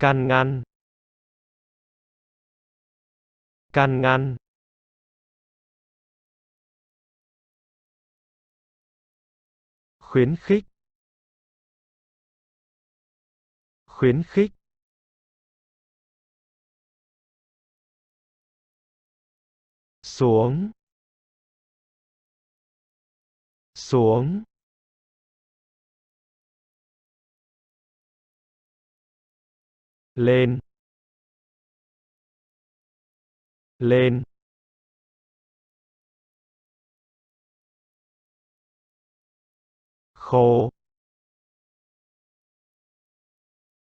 can ngăn, can ngăn. Khuyến khích, khuyến khích. Xuống, xuống. Lên, lên. Khô,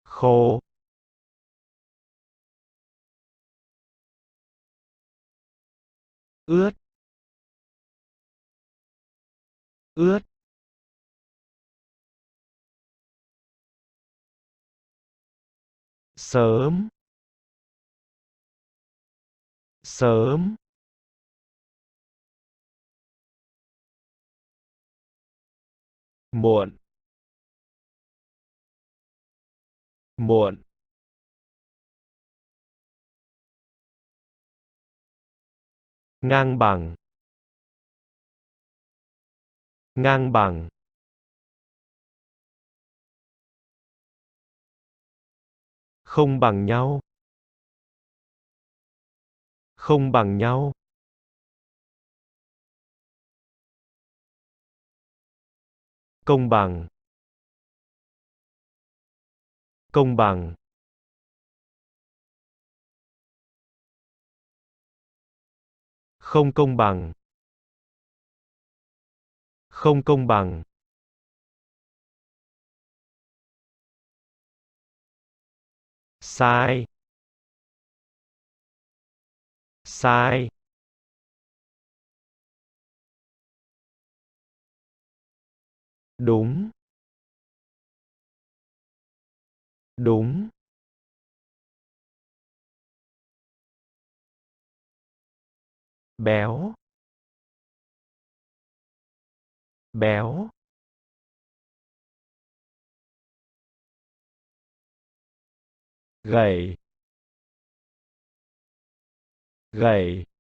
khô. Ướt, ướt. Sớm, sớm. Muộn, muộn. Ngang bằng, ngang bằng. Không bằng nhau, không bằng nhau. Công bằng, công bằng. Không công bằng, không công bằng. Sai, sai. Đúng, đúng. Béo, béo. Gầy, gầy.